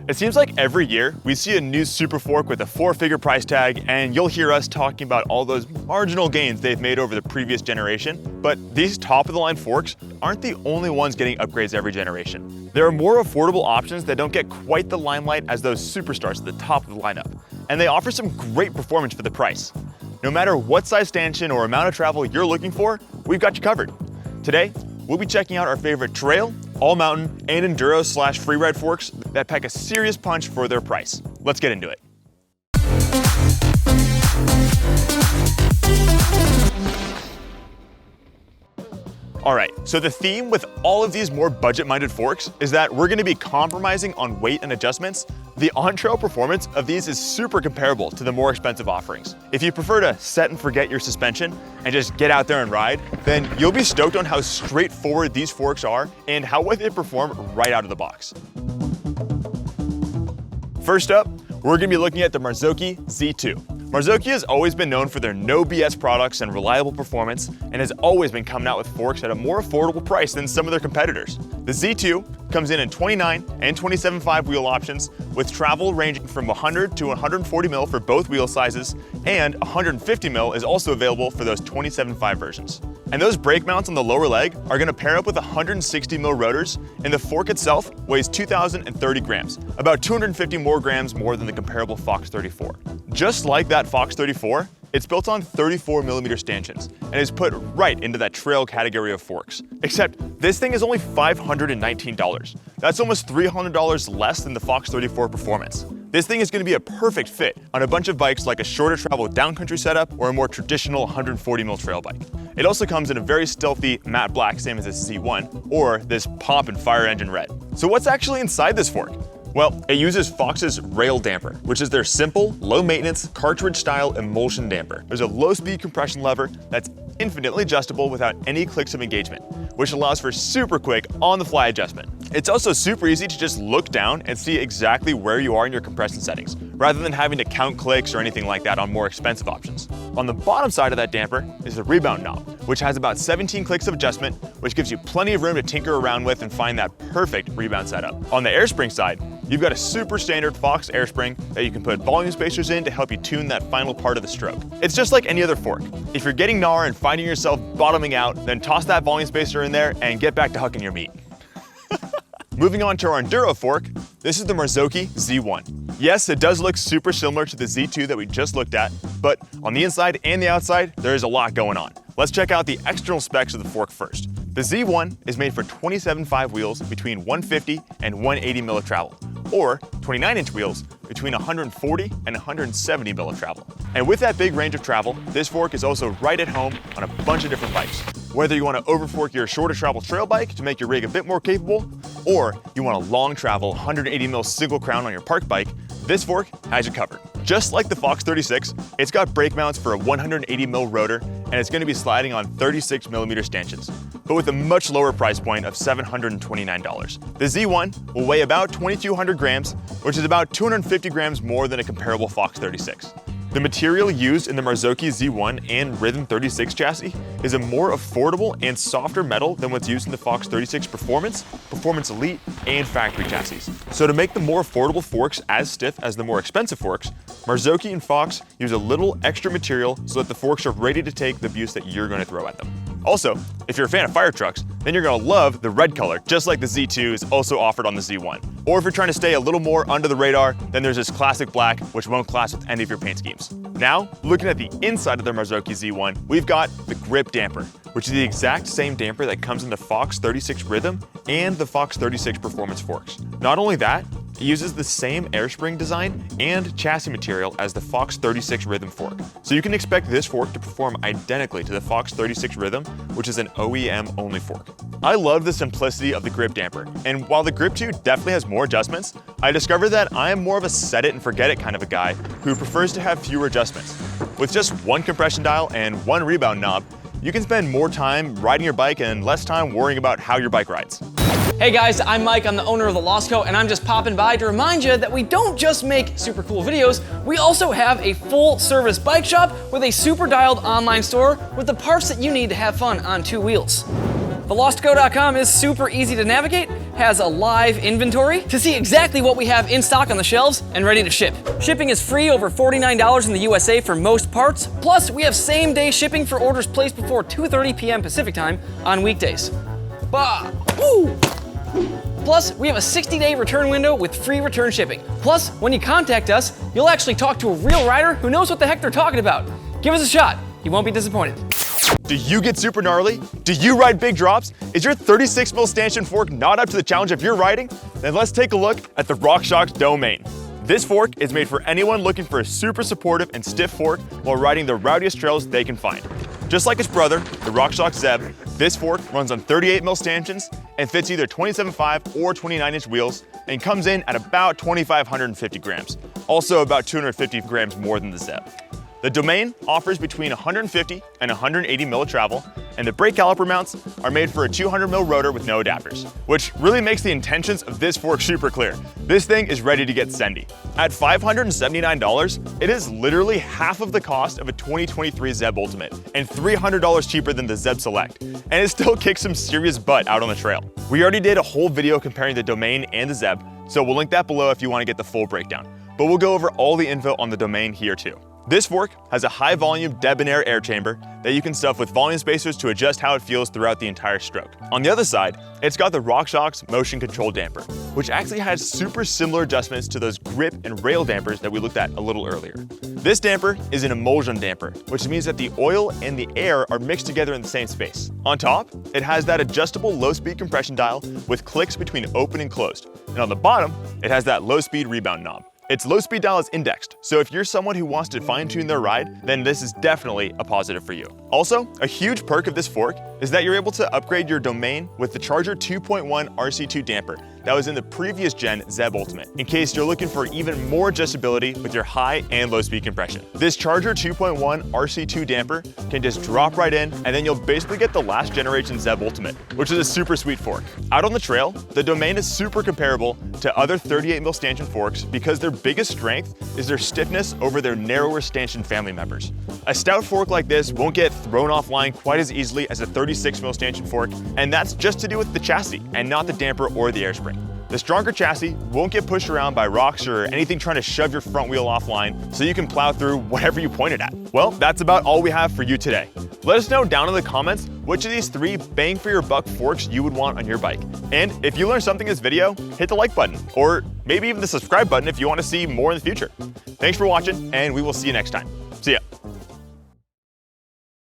It seems like every year we see a new super fork with a 4-figure price tag, and you'll hear us talking about all those marginal gains they've made over the previous generation. But these top-of-the-line forks aren't the only ones getting upgrades every generation. There are more affordable options that don't get quite the limelight as those superstars at the top of the lineup, and they offer some great performance for the price. No matter what size stanchion or amount of travel you're looking for, we've got you covered. Today, we'll be checking out our favorite trail, all-mountain, and enduro/freeride forks that pack a serious punch for their price. Let's get into it. All right, so the theme with all of these more budget-minded forks is that we're gonna be compromising on weight and adjustments. The on-trail performance of these is super comparable to the more expensive offerings. If you prefer to set and forget your suspension and just get out there and ride, then you'll be stoked on how straightforward these forks are and how well they perform right out of the box. First up, we're gonna be looking at the Marzocchi Z2. Marzocchi has always been known for their no BS products and reliable performance, and has always been coming out with forks at a more affordable price than some of their competitors. The Z2 comes in 29 and 27.5 wheel options, with travel ranging from 100 to 140 mil for both wheel sizes, and 150 mil is also available for those 27.5 versions. And those brake mounts on the lower leg are going to pair up with 160 mil rotors, and the fork itself weighs 2,030 grams, about 250 more grams more than the comparable Fox 34. Just like that Fox 34, it's built on 34mm stanchions and is put right into that trail category of forks. Except this thing is only $519. That's almost $300 less than the Fox 34 Performance. This thing is going to be a perfect fit on a bunch of bikes like a shorter travel downcountry setup or a more traditional 140mm trail bike. It also comes in a very stealthy matte black, same as this Z1, or this pop and fire engine red. So what's actually inside this fork? Well, it uses Fox's rail damper, which is their simple, low-maintenance, cartridge-style emulsion damper. There's a low-speed compression lever that's infinitely adjustable without any clicks of engagement, which allows for super quick, on-the-fly adjustment. It's also super easy to just look down and see exactly where you are in your compression settings, rather than having to count clicks or anything like that on more expensive options. On the bottom side of that damper is the rebound knob, which has about 17 clicks of adjustment, which gives you plenty of room to tinker around with and find that perfect rebound setup. On the airspring side, you've got a super standard Fox airspring that you can put volume spacers in to help you tune that final part of the stroke. It's just like any other fork. If you're getting gnar and finding yourself bottoming out, then toss that volume spacer in there and get back to hucking your meat. Moving on to our enduro fork, this is the Marzocchi Z1. Yes, it does look super similar to the Z2 that we just looked at, but on the inside and the outside, there is a lot going on. Let's check out the external specs of the fork first. The Z1 is made for 27.5 wheels between 150 and 180 mil of travel, or 29-inch wheels between 140 and 170 mil of travel. And with that big range of travel, this fork is also right at home on a bunch of different bikes. Whether you want to overfork your shorter travel trail bike to make your rig a bit more capable, or you want a long travel 180 mil single crown on your park bike, this fork has you covered. Just like the Fox 36, it's got brake mounts for a 180 mil rotor, and it's going to be sliding on 36mm stanchions, but with a much lower price point of $729. The Z1 will weigh about 2,200 grams, which is about 250 grams more than a comparable Fox 36. The material used in the Marzocchi Z1 and Rhythm 36 chassis is a more affordable and softer metal than what's used in the Fox 36 Performance, Performance Elite, and Factory chassis. So to make the more affordable forks as stiff as the more expensive forks, Marzocchi and Fox use a little extra material so that the forks are ready to take the abuse that you're going to throw at them. Also, if you're a fan of fire trucks, then you're going to love the red color, just like the Z2 is also offered on the Z1. Or if you're trying to stay a little more under the radar, then there's this classic black, which won't clash with any of your paint schemes. Now, looking at the inside of the Marzocchi Z1, we've got the grip damper, which is the exact same damper that comes in the Fox 36 Rhythm and the Fox 36 Performance forks. Not only that, it uses the same airspring design and chassis material as the Fox 36 Rhythm fork. So you can expect this fork to perform identically to the Fox 36 Rhythm, which is an OEM-only fork. I love the simplicity of the grip damper, and while the Grip 2 definitely has more adjustments, I discovered that I am more of a set it and forget it kind of a guy who prefers to have fewer adjustments. With just one compression dial and one rebound knob, you can spend more time riding your bike and less time worrying about how your bike rides. Hey guys, I'm Mike, I'm the owner of The Lost Co, and I'm just popping by to remind you that we don't just make super cool videos, we also have a full service bike shop with a super dialed online store with the parts that you need to have fun on two wheels. TheLostCo.com is super easy to navigate. has a live inventory to see exactly what we have in stock on the shelves and ready to ship. Shipping is free over $49 in the USA for most parts, plus we have same-day shipping for orders placed before 2:30 p.m. Pacific time on weekdays. Bah! Woo! Plus, we have a 60-day return window with free return shipping. Plus, when you contact us, you'll actually talk to a real rider who knows what the heck they're talking about. Give us a shot. You won't be disappointed. Do you get super gnarly? Do you ride big drops? Is your 36mm stanchion fork not up to the challenge of your riding? Then let's take a look at the RockShox Domain. This fork is made for anyone looking for a super supportive and stiff fork while riding the rowdiest trails they can find. Just like its brother, the RockShox Z2, this fork runs on 38mm stanchions and fits either 27.5 or 29-inch wheels and comes in at about 2,550 grams, also about 250 grams more than the Z2. The Domain offers between 150 and 180 mil of travel, and the brake caliper mounts are made for a 200 mil rotor with no adapters, which really makes the intentions of this fork super clear. This thing is ready to get sendy. At $579, it is literally half of the cost of a 2023 Z Ultimate and $300 cheaper than the Z Select, and it still kicks some serious butt out on the trail. We already did a whole video comparing the Domain and the Z, so we'll link that below if you want to get the full breakdown. But we'll go over all the info on the Domain here too. This fork has a high volume debonair air chamber that you can stuff with volume spacers to adjust how it feels throughout the entire stroke. On the other side, it's got the RockShox motion control damper, which actually has super similar adjustments to those grip and rail dampers that we looked at a little earlier. This damper is an emulsion damper, which means that the oil and the air are mixed together in the same space. On top, it has that adjustable low-speed compression dial with clicks between open and closed. And on the bottom, it has that low-speed rebound knob. Its low-speed dial is indexed, so if you're someone who wants to fine-tune their ride, then this is definitely a positive for you. Also, a huge perk of this fork is that you're able to upgrade your Domain with the Charger 2.1 RC2 damper that was in the previous gen Z Ultimate, in case you're looking for even more adjustability with your high and low speed compression. This Charger 2.1 RC2 damper can just drop right in, and then you'll basically get the last generation Z Ultimate, which is a super sweet fork. Out on the trail, the Domain is super comparable to other 38mm stanchion forks because their biggest strength is their stiffness over their narrower stanchion family members. A stout fork like this won't get thrown offline quite as easily as a 36mm stanchion fork, and that's just to do with the chassis and not the damper or the air spring. The stronger chassis won't get pushed around by rocks or anything trying to shove your front wheel offline, so you can plow through whatever you point it at. Well, that's about all we have for you today. Let us know down in the comments which of these 3 bang for your buck forks you would want on your bike. And if you learned something in this video, hit the like button, or maybe even the subscribe button if you want to see more in the future. Thanks for watching, and we will see you next time.